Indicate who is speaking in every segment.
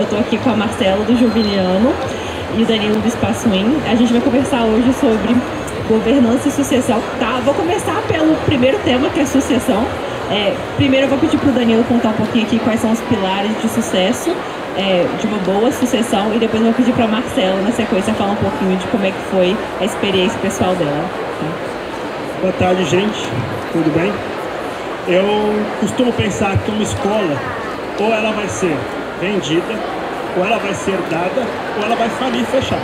Speaker 1: Eu tô aqui com a Marcela do Juveniano e o Danilo do Espaço In. A gente vai conversar hoje sobre governança e sucessão. Tá, vou começar pelo primeiro tema, que é sucessão. Primeiro eu vou pedir pro Danilo contar um pouquinho aqui quais são os pilares de sucesso, de uma boa sucessão, e depois eu vou pedir pra Marcela, na sequência, falar um pouquinho de como é que foi a experiência pessoal dela.
Speaker 2: Boa tarde, gente. Tudo bem? Eu costumo pensar que uma escola, ou ela vai ser vendida, ou ela vai ser dada, ou ela vai falir e fechar.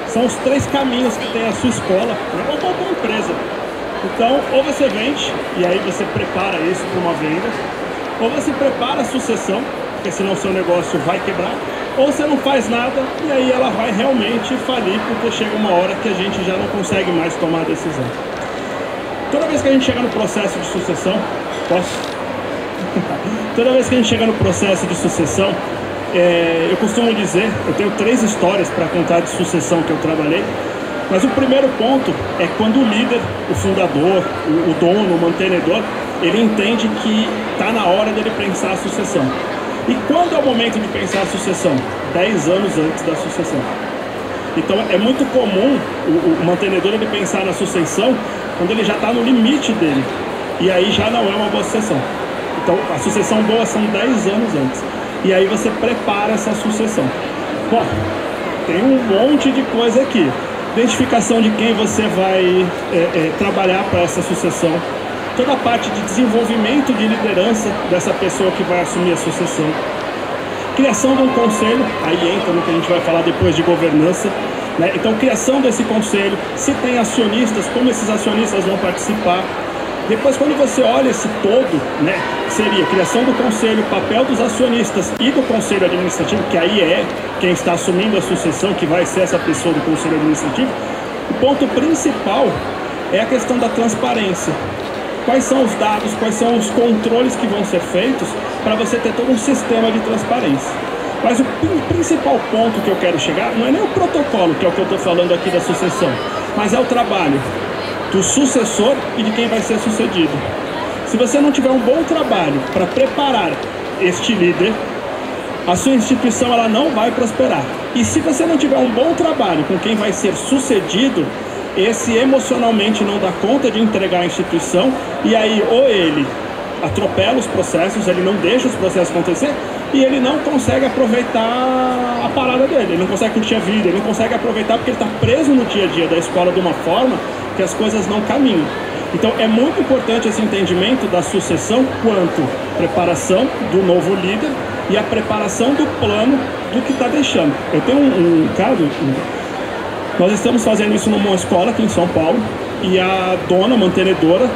Speaker 2: São os três caminhos que tem a sua escola, ou qualquer empresa. Então, ou você vende, e aí você prepara isso para uma venda, ou você prepara a sucessão, porque senão o seu negócio vai quebrar, ou você não faz nada, e aí ela vai realmente falir, porque chega uma hora que a gente já não consegue mais tomar a decisão. Toda vez que a gente chega no processo de sucessão, Toda vez que a gente chega no processo de sucessão, eu costumo dizer, eu tenho 3 histórias para contar de sucessão que eu trabalhei, mas o primeiro ponto é quando o líder, o fundador, o dono, o mantenedor, ele entende que está na hora dele pensar a sucessão. E quando é o momento de pensar a sucessão? 10 anos antes da sucessão. Então é muito comum o mantenedor ele pensar na sucessão quando ele já está no limite dele. E aí já não é uma boa sucessão. Então a sucessão boa são 10 anos antes. E aí você prepara essa sucessão. Bom, tem um monte de coisa aqui. Identificação de quem você vai trabalhar para essa sucessão. Toda a parte de desenvolvimento de liderança dessa pessoa que vai assumir a sucessão. Criação de um conselho, aí entra no que a gente vai falar depois de governança, né? Então, criação desse conselho, se tem acionistas, como esses acionistas vão participar. Depois, quando você olha esse todo, né, seria criação do conselho, papel dos acionistas e do conselho administrativo, que aí é quem está assumindo a sucessão, que vai ser essa pessoa do conselho administrativo. O ponto principal é a questão da transparência. Quais são os dados, quais são os controles que vão ser feitos para você ter todo um sistema de transparência. Mas o principal ponto que eu quero chegar não é nem o protocolo, que é o que eu estou falando aqui da sucessão, mas é o trabalho do sucessor e de quem vai ser sucedido. Se você não tiver um bom trabalho para preparar este líder, a sua instituição ela não vai prosperar. E se você não tiver um bom trabalho com quem vai ser sucedido, esse emocionalmente não dá conta de entregar a instituição, e aí ou ele atropela os processos, ele não deixa os processos acontecer, e ele não consegue aproveitar a parada dele, ele não consegue curtir a vida, ele não consegue aproveitar porque ele está preso no dia a dia da escola de uma forma que as coisas não caminham. Então é muito importante esse entendimento da sucessão quanto preparação do novo líder e a preparação do plano do que está deixando. Eu tenho um caso, nós estamos fazendo isso numa escola aqui em São Paulo, e a dona mantenedora,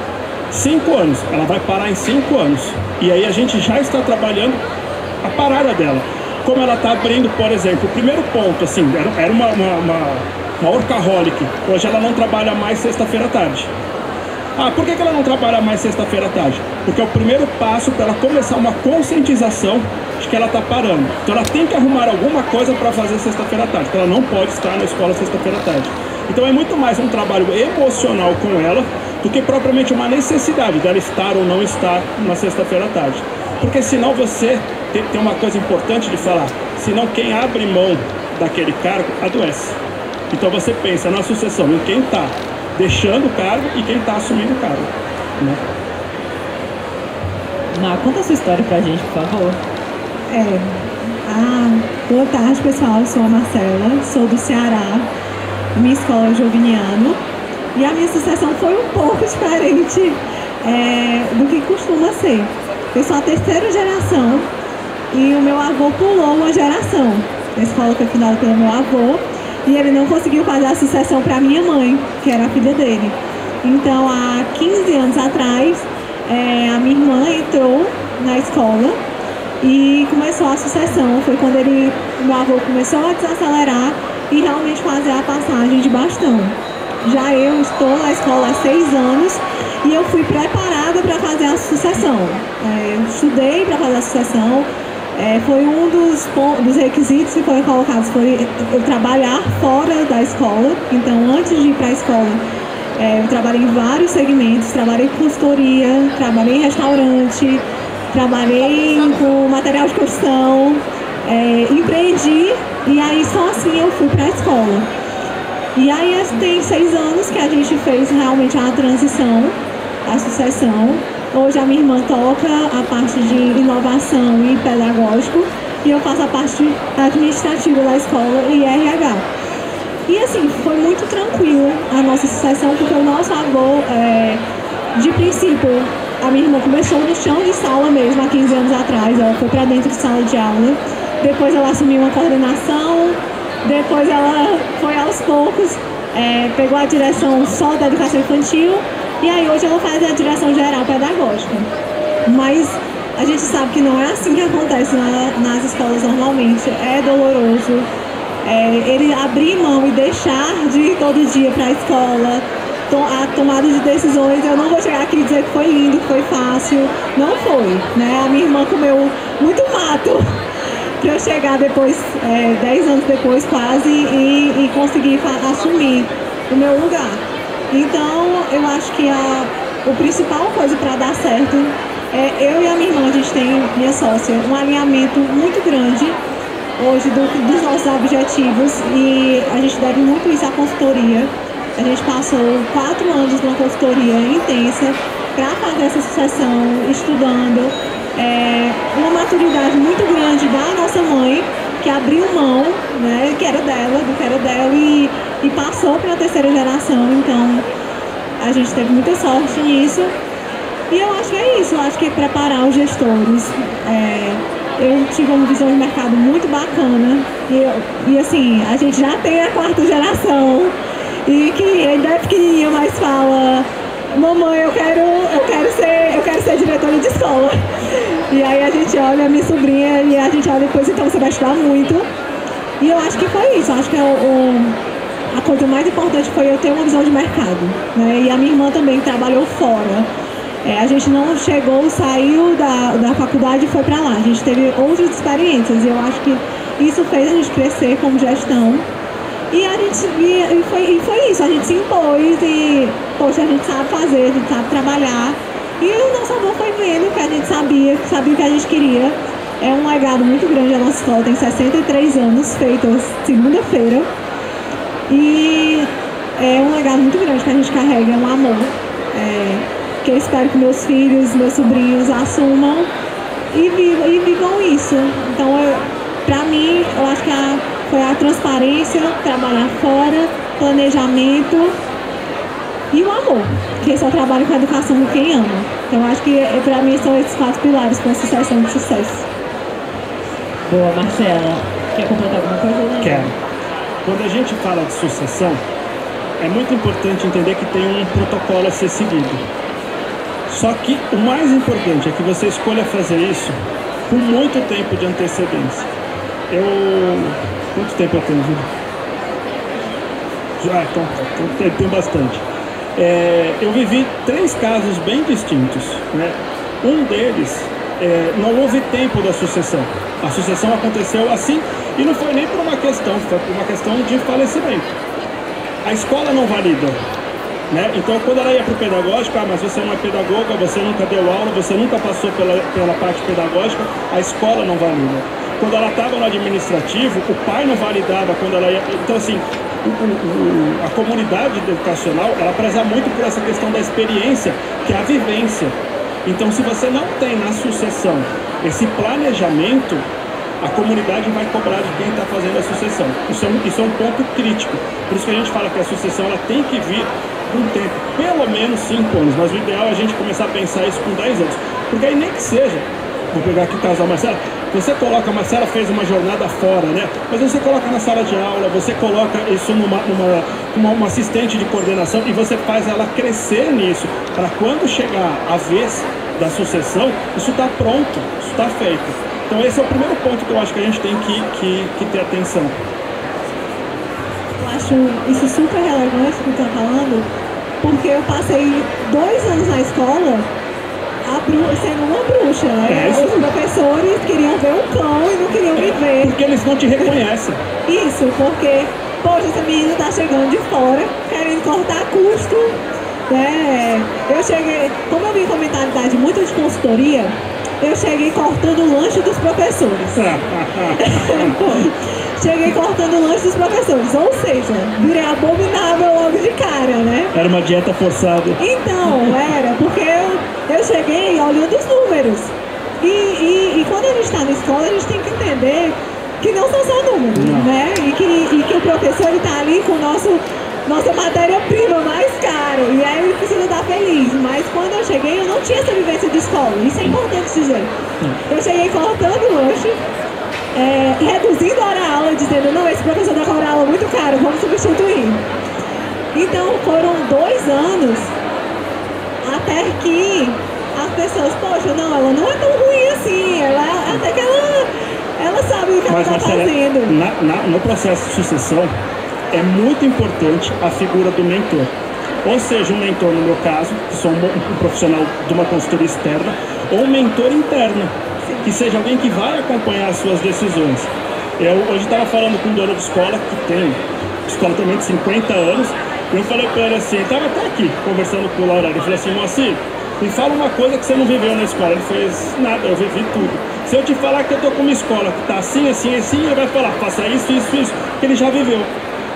Speaker 2: 5 anos, ela vai parar em 5 anos, e aí a gente já está trabalhando a parada dela, como ela está abrindo, por exemplo, o primeiro ponto, assim, era uma workaholic, hoje ela não trabalha mais sexta-feira à tarde. Por que ela não trabalha mais sexta-feira à tarde? Porque é o primeiro passo para ela começar uma conscientização de que ela está parando. Então ela tem que arrumar alguma coisa para fazer sexta-feira à tarde, porque ela não pode estar na escola sexta-feira à tarde. Então é muito mais um trabalho emocional com ela do que propriamente uma necessidade dela estar ou não estar na sexta-feira à tarde. Porque senão você tem uma coisa importante de falar, senão quem abre mão daquele cargo adoece. Então você pensa na sucessão em quem está deixando o cargo e quem está assumindo o cargo, né?
Speaker 1: Conta a sua história pra gente, por favor.
Speaker 3: Boa tarde, pessoal. Eu sou a Marcela, sou do Ceará, minha escola é Juveniano, e a minha sucessão foi um pouco diferente do que costuma ser. Eu sou a 3ª geração e o meu avô pulou uma geração. A escola foi fundada pelo meu avô e ele não conseguiu fazer a sucessão para minha mãe, que era a filha dele. Então, há 15 anos atrás, a minha irmã entrou na escola e começou a sucessão. Foi quando meu avô começou a desacelerar e realmente fazer a passagem de bastão. Já eu estou na escola há 6 anos e eu fui preparada para fazer a sucessão. Eu estudei para fazer a sucessão. Foi um dos requisitos que foram colocados, foi eu trabalhar fora da escola. Então, antes de ir para a escola, eu trabalhei em vários segmentos, trabalhei em consultoria, trabalhei em restaurante, trabalhei com material de construção, empreendi e aí só assim eu fui para a escola. E aí tem 6 anos que a gente fez realmente a transição, a sucessão. Hoje a minha irmã toca a parte de inovação e pedagógico e eu faço a parte administrativa da escola e RH. E assim, foi muito tranquilo a nossa sucessão, porque o nosso avô, de princípio, a minha irmã começou no chão de sala mesmo, há 15 anos atrás, ela foi para dentro de sala de aula, depois ela assumiu uma coordenação, depois ela foi aos poucos, pegou a direção só da educação infantil, e aí hoje ela faz a direção geral pedagógica. Mas a gente sabe que não é assim que acontece nas escolas normalmente, é doloroso. Ele abrir mão e deixar de ir todo dia para a escola, a tomada de decisões, eu não vou chegar aqui e dizer que foi lindo, que foi fácil, não foi, né? A minha irmã comeu muito mato para eu chegar depois, 10 anos depois quase, e conseguir assumir o meu lugar. Então, eu acho que a principal coisa para dar certo eu e a minha irmã, a gente tem, minha sócia, um alinhamento muito grande hoje dos nossos objetivos e a gente deve muito isso à consultoria. A gente passou 4 anos numa consultoria intensa para fazer essa sucessão, estudando, uma maturidade muito grande da nossa mãe, que abriu mão, né, do que era dela e passou para a terceira geração. Então, a gente teve muita sorte nisso. E eu acho que é isso, eu acho que é preparar os gestores. Eu tive uma visão de mercado muito bacana e assim, a gente já tem a 4ª geração e que ainda é pequenininha, mas fala: mamãe, eu quero ser diretora de escola. E aí a gente olha a minha sobrinha e a gente olha depois, então você vai estudar muito. E eu acho que foi isso, eu acho que a coisa mais importante foi eu ter uma visão de mercado, né? E a minha irmã também trabalhou fora. A gente não chegou, saiu da faculdade e foi para lá. A gente teve outras experiências e eu acho que isso fez a gente crescer como gestão. E foi isso, a gente se impôs e, poxa, a gente sabe fazer, a gente sabe trabalhar. E o nosso avô foi vendo que a gente sabia o que a gente queria. É um legado muito grande, a nossa escola tem 63 anos, feito segunda-feira. E é um legado muito grande que a gente carrega, é um amor. Que eu espero que meus filhos, meus sobrinhos assumam e vivam isso. Então, para mim, eu acho que foi a transparência, trabalhar fora, planejamento e o amor, que só trabalha com a educação com quem ama. Então, eu acho que para mim são esses 4 pilares para uma sucessão de sucesso.
Speaker 1: Boa, Marcela. Quer completar alguma coisa? Né?
Speaker 2: Quero. Quando a gente fala de sucessão, é muito importante entender que tem um protocolo a ser seguido. Só que o mais importante é que você escolha fazer isso com muito tempo de antecedência. Quanto tempo eu tenho, Júlio? Já, então, tem bastante. Eu vivi 3 casos bem distintos, né? Um deles, não houve tempo da sucessão. A sucessão aconteceu assim, e não foi nem por uma questão, foi por uma questão de falecimento. A escola não valida. Né? Então, quando ela ia para o pedagógico, mas você não é pedagoga, você nunca deu aula, você nunca passou pela parte pedagógica, a escola não valida. Quando ela estava no administrativo, o pai não validava quando ela ia... Então, assim, a comunidade educacional, ela preza muito por essa questão da experiência, que é a vivência. Então, se você não tem na sucessão esse planejamento, a comunidade vai cobrar de quem está fazendo a sucessão. Isso é um ponto crítico. Por isso que a gente fala que a sucessão ela tem que vir um tempo, pelo menos 5 anos, mas o ideal é a gente começar a pensar isso com 10 anos, porque aí nem que seja, vou pegar aqui o caso da Marcela, você coloca, a Marcela fez uma jornada fora, né? Mas você coloca na sala de aula, você coloca isso numa assistente de coordenação e você faz ela crescer nisso, para quando chegar a vez da sucessão, isso está pronto, isso está feito. Então esse é o primeiro ponto que eu acho que a gente tem que ter atenção.
Speaker 3: Eu acho isso super relevante o que você está falando, porque eu passei 2 anos na escola sendo uma bruxa, né? Os professores queriam ver um cão e não queriam me ver.
Speaker 2: Porque eles não te reconhecem.
Speaker 3: Isso, porque, poxa, essa menina tá chegando de fora, querendo cortar custo, né? Eu cheguei, como eu vim com a mentalidade muito de consultoria, eu cheguei cortando o lanche dos professores. Cheguei cortando o lanche dos professores, ou seja, virei abominável logo de cara, né?
Speaker 2: Era uma dieta forçada.
Speaker 3: Então, era, porque eu cheguei olhando os números. E quando a gente está na escola, a gente tem que entender que não são só números, né? E que o professor está ali com nossa matéria-prima mais cara. E aí ele precisa estar feliz. Mas quando eu cheguei, eu não tinha essa vivência de escola. Isso é importante dizer. Eu cheguei cortando o lanche, reduzindo a hora-aula, dizendo, não, esse professor dá hora-aula muito caro, vamos substituir. Então foram 2 anos até que as pessoas, poxa, não, ela não é tão ruim assim, até que ela sabe o que ela está fazendo.
Speaker 2: No processo de sucessão, é muito importante a figura do mentor. Ou seja, um mentor, no meu caso, que sou um profissional de uma consultoria externa, ou um mentor interno, que seja alguém que vai acompanhar as suas decisões. Eu hoje estava falando com um dono de escola, que tem escola também de 50 anos, e eu falei para ele assim, estava até aqui, conversando com o Laura, ele falou assim, Moacir, me fala uma coisa que você não viveu na escola. Ele fez, nada, eu vivi tudo. Se eu te falar que eu tô com uma escola que tá assim, assim, assim, ele vai falar, faça isso, isso, isso, que ele já viveu.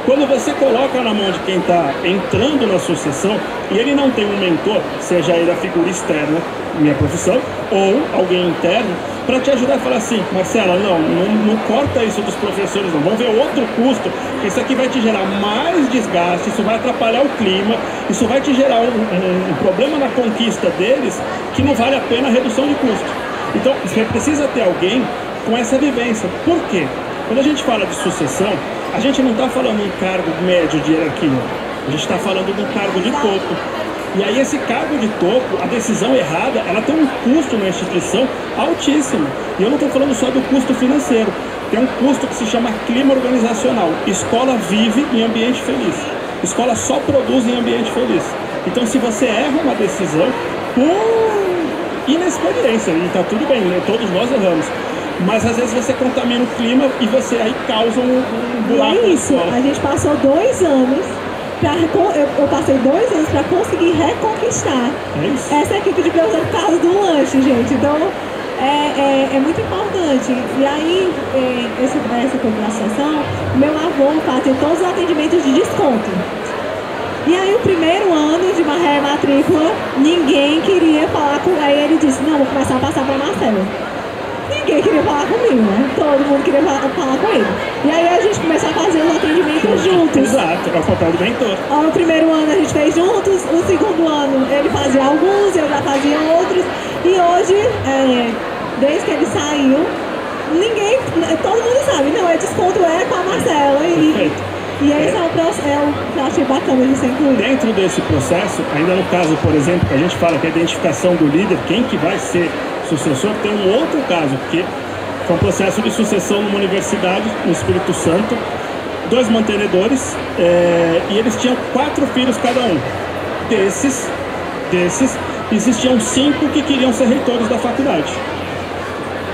Speaker 2: Quando você coloca na mão de quem está entrando na sucessão e ele não tem um mentor, seja ele a figura externa, minha profissão, ou alguém interno, para te ajudar a falar assim, Marcela, não corta isso dos professores, não. Vamos ver outro custo, porque isso aqui vai te gerar mais desgaste, isso vai atrapalhar o clima, isso vai te gerar um problema na conquista deles que não vale a pena a redução de custo. Então, você precisa ter alguém com essa vivência. Por quê? Quando a gente fala de sucessão, a gente não está falando de um cargo médio de hierarquia, a gente está falando de um cargo de topo. E aí esse cargo de topo, a decisão errada, ela tem um custo na instituição altíssimo. E eu não estou falando só do custo financeiro, tem um custo que se chama clima organizacional. Escola vive em ambiente feliz. Escola só produz em ambiente feliz. Então se você erra uma decisão por inexperiência, e está tudo bem, né? Todos nós erramos. Mas às vezes você contamina o clima e você aí causa um buraco.
Speaker 3: E é isso, a gente passou 2 anos, eu passei 2 anos para conseguir reconquistar essa equipe de professor por causa do lanche, gente. Então é muito importante. E aí, essa coisa da associação, meu avô fazia todos os atendimentos de desconto. E aí o primeiro ano de uma matrícula, ninguém queria falar com ele. Aí ele disse, não, vou começar a passar para Marcelo. Ninguém queria falar comigo, né? Todo mundo queria falar com ele. E aí a gente começou a fazer os atendimentos juntos.
Speaker 2: Exato, é o papel do mentor.
Speaker 3: No primeiro ano a gente fez juntos, o segundo ano ele fazia alguns, eu já fazia outros. E hoje, desde que ele saiu, todo mundo sabe, não, desconto com a Marcela. E esse é o que eu achei bacana de ser incluído.
Speaker 2: Dentro desse processo, ainda no caso, por exemplo, que a gente fala que a identificação do líder, quem que vai ser sucessor, tem um outro caso, porque foi um processo de sucessão numa universidade no Espírito Santo, 2 mantenedores, e eles tinham 4 filhos cada um. Desses, existiam 5 que queriam ser reitores da faculdade.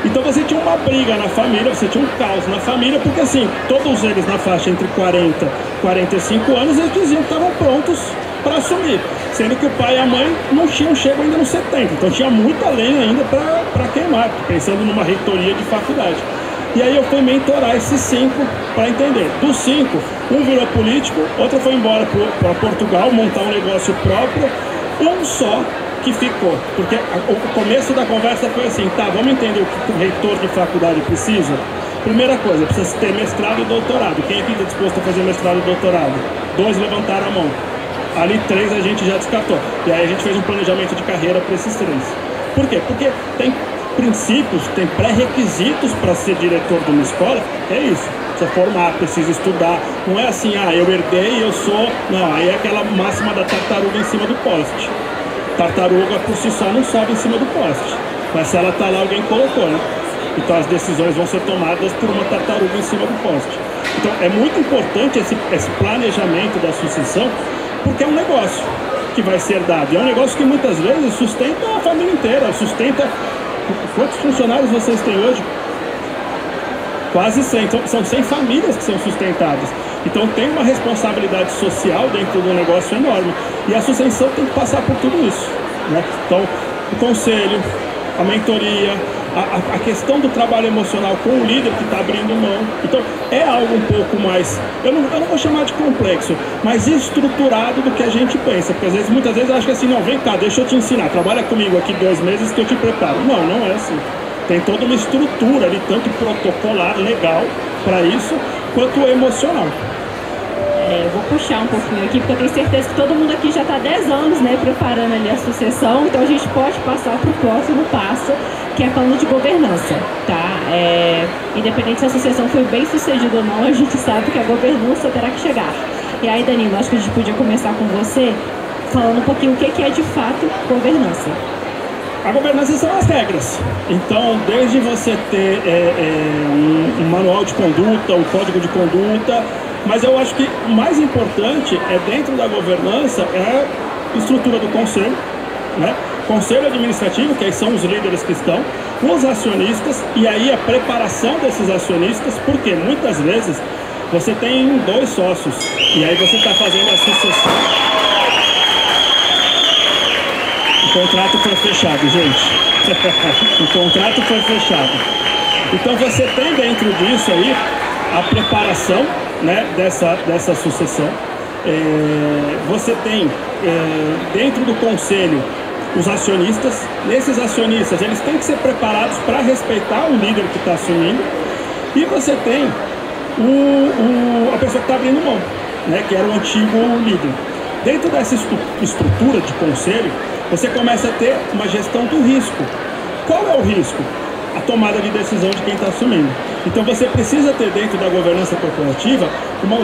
Speaker 2: Então você tinha uma briga na família, você tinha um caos na família, porque assim, todos eles na faixa entre 40 e 45 anos, eles diziam que estavam prontos para assumir, sendo que o pai e a mãe não tinham chego ainda nos 70, então tinha muita lenha ainda para queimar, pensando numa reitoria de faculdade. E aí eu fui mentorar esses 5 para entender. Dos 5, um virou político, outro foi embora para Portugal, montar um negócio próprio, um só que ficou, porque o começo da conversa foi assim, tá, vamos entender o que o reitor de faculdade precisa. Primeira coisa, precisa ter mestrado e doutorado. Quem aqui está disposto a fazer mestrado e doutorado? 2 levantaram a mão. Ali 3 a gente já descartou. E aí a gente fez um planejamento de carreira para esses 3. Por quê? Porque tem princípios, tem pré-requisitos para ser diretor de uma escola, é isso. Precisa formar, precisa estudar. Não é assim, eu herdei, eu sou... Não, aí é aquela máxima da tartaruga em cima do poste. Tartaruga por si só não sobe em cima do poste. Mas se ela está lá, alguém colocou, né? Então as decisões vão ser tomadas por uma tartaruga em cima do poste. Então é muito importante esse planejamento da sucessão, porque é um negócio que vai ser dado. E é um negócio que muitas vezes sustenta a família inteira, sustenta... Quantos funcionários vocês têm hoje? Quase 100. Então, são 100 famílias que são sustentadas. Então tem uma responsabilidade social dentro do negócio enorme. E a sucessão tem que passar por tudo isso, né? Então, o conselho, a mentoria, a questão do trabalho emocional com o líder que está abrindo mão. Então, é algo um pouco mais, eu não vou chamar de complexo, mas estruturado do que a gente pensa. Porque muitas vezes eu acho que assim, não, vem cá, deixa eu te ensinar, trabalha comigo aqui 2 meses que eu te preparo. Não é assim. Tem toda uma estrutura ali, tanto protocolar, legal, para isso, quanto emocional.
Speaker 1: Eu vou puxar um pouquinho aqui, porque eu tenho certeza que todo mundo aqui já está há 10 anos, né, preparando ali a sucessão, então a gente pode passar para o próximo passo, que é falando de governança, tá? Independente se a sucessão foi bem sucedida ou não, a gente sabe que a governança terá que chegar. E aí, Danilo, acho que a gente podia começar com você, falando um pouquinho o que é de fato governança.
Speaker 2: A governança são as regras. Então, desde você ter um manual de conduta, o código de conduta, mas eu acho que o mais importante é dentro da governança é a estrutura do conselho, né? Conselho administrativo, que aí são os líderes que estão, os acionistas, e aí a preparação desses acionistas, porque muitas vezes você tem 2 sócios, e aí você está fazendo a sucessão. O contrato foi fechado, gente. O contrato foi fechado. Então você tem dentro disso aí a preparação, né, dessa sucessão. Você tem dentro do conselho os acionistas. Esses acionistas, eles têm que ser preparados para respeitar o líder que está assumindo. E você tem a pessoa que está abrindo mão, né, que era o antigo líder. Dentro dessa estrutura de conselho, você começa a ter uma gestão do risco. Qual é o risco? A tomada de decisão de quem está assumindo. Então você precisa ter dentro da governança corporativa uma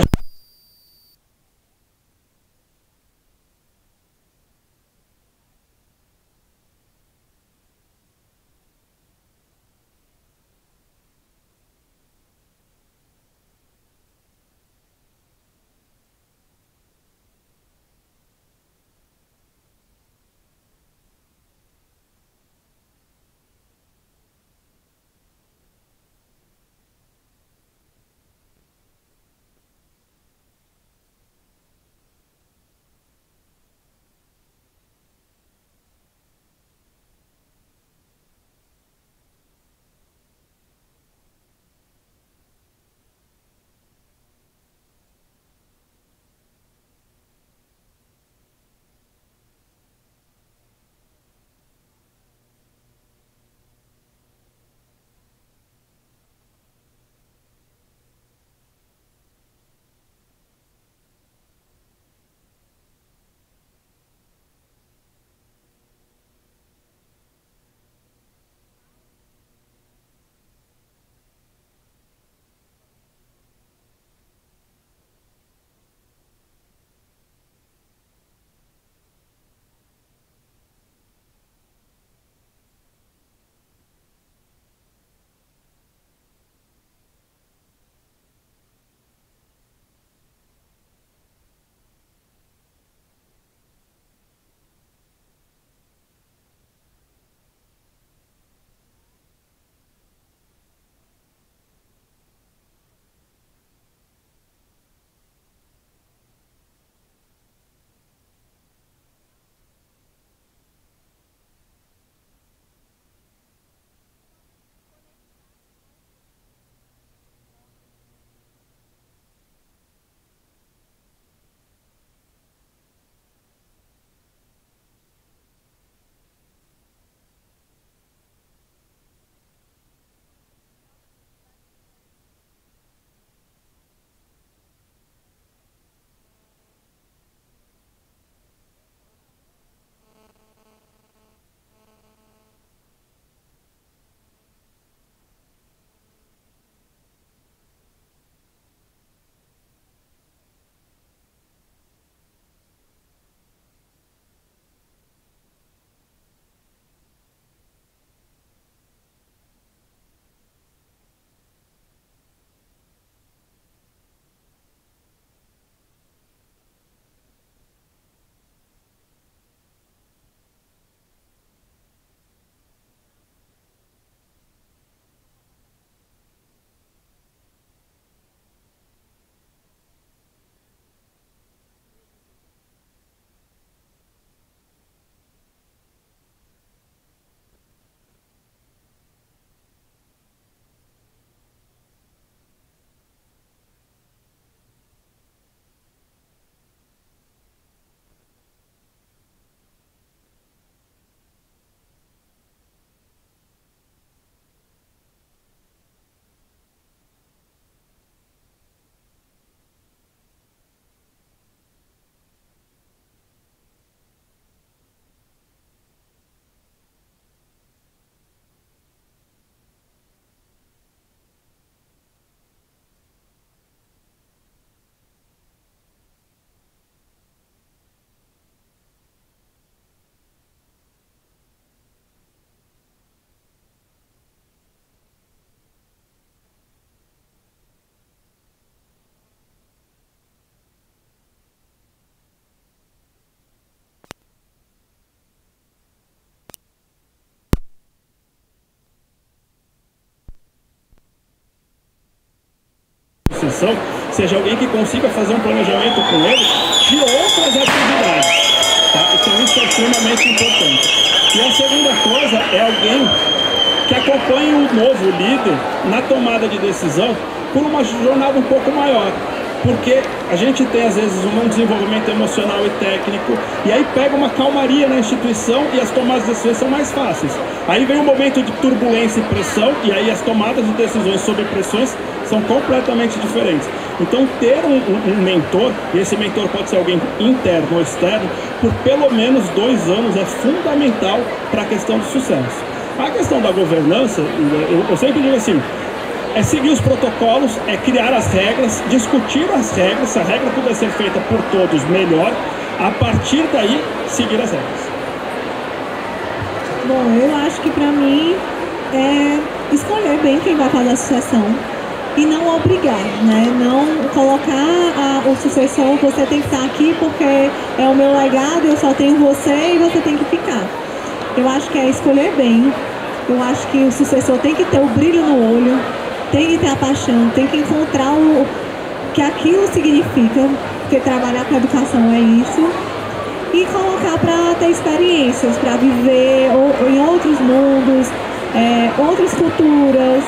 Speaker 2: sucessão seja alguém que consiga fazer um planejamento com ele de outras atividades. Tá? Então isso é extremamente importante. E a segunda coisa é alguém que acompanhe o novo líder na tomada de decisão por uma jornada um pouco maior. Porque a gente tem, às vezes, um desenvolvimento emocional e técnico, e aí pega uma calmaria na instituição e as tomadas de decisões são mais fáceis. Aí vem um momento de turbulência e pressão, e aí as tomadas de decisões sob pressões são completamente diferentes. Então, ter um mentor, e esse mentor pode ser alguém interno ou externo, por pelo menos 2 anos é fundamental para a questão do sucesso. A questão da governança, eu sempre digo assim, é seguir os protocolos, é criar as regras, discutir as regras, se a regra puder ser feita por todos, melhor. A partir daí, seguir as regras.
Speaker 3: Bom, eu acho que para mim é escolher bem quem vai fazer a sucessão e não obrigar, né? Não colocar o sucessor, você tem que estar aqui porque é o meu legado, eu só tenho você e você tem que ficar. Eu acho que é escolher bem. Eu acho que o sucessor tem que ter o brilho no olho, tem que ter a paixão, tem que encontrar o que aquilo significa, porque trabalhar com educação é isso, e colocar para ter experiências, para viver em outros mundos, outras culturas,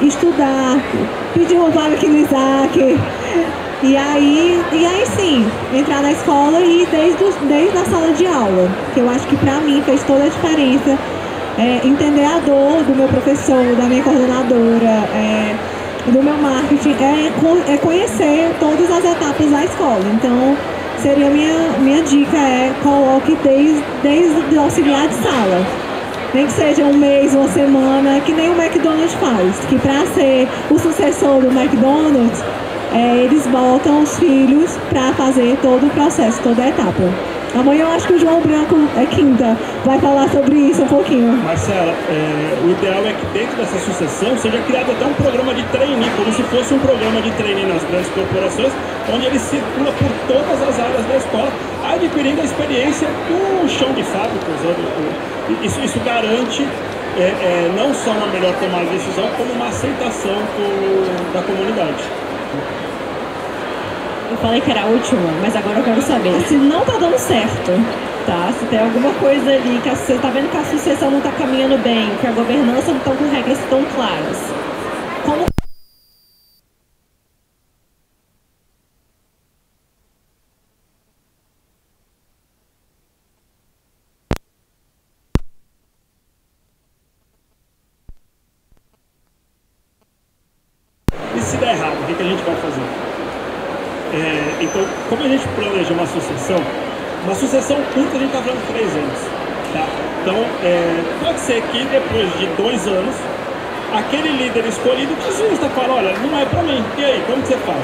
Speaker 3: estudar, pedir uma vaga aqui no Isaac, e aí sim, entrar na escola e ir desde a sala de aula, que eu acho que para mim fez toda a diferença. Entender a dor do meu professor, da minha coordenadora, do meu marketing, é conhecer todas as etapas da escola. Então, seria minha dica coloque desde o auxiliar de sala. Nem que seja um mês, uma semana, que nem o McDonald's faz. Que para ser o sucessor do McDonald's, eles botam os filhos para fazer todo o processo, toda a etapa. Amanhã eu acho que o João Branco, quinta, vai falar sobre isso um pouquinho.
Speaker 2: Marcela, o ideal é que dentro dessa sucessão seja criado até um programa de trainee, como se fosse um programa de trainee nas grandes corporações, onde ele circula por todas as áreas da escola, adquirindo a experiência do chão de fábricas. Isso garante não só uma melhor tomada de decisão, como uma aceitação da comunidade.
Speaker 1: Eu falei que era a última, mas agora eu quero saber, se não tá dando certo, tá? Se tem alguma coisa ali que você tá vendo que a sucessão não tá caminhando bem, que a governança não tá com regras tão claras, como...
Speaker 2: E se der errado, o que a gente vai fazer? Então, como a gente planeja uma sucessão curta, a gente está falando de 3 anos. Tá? Então, pode ser que depois de 2 anos, aquele líder escolhido desista, fala, olha, não é para mim. E aí, como que você faz?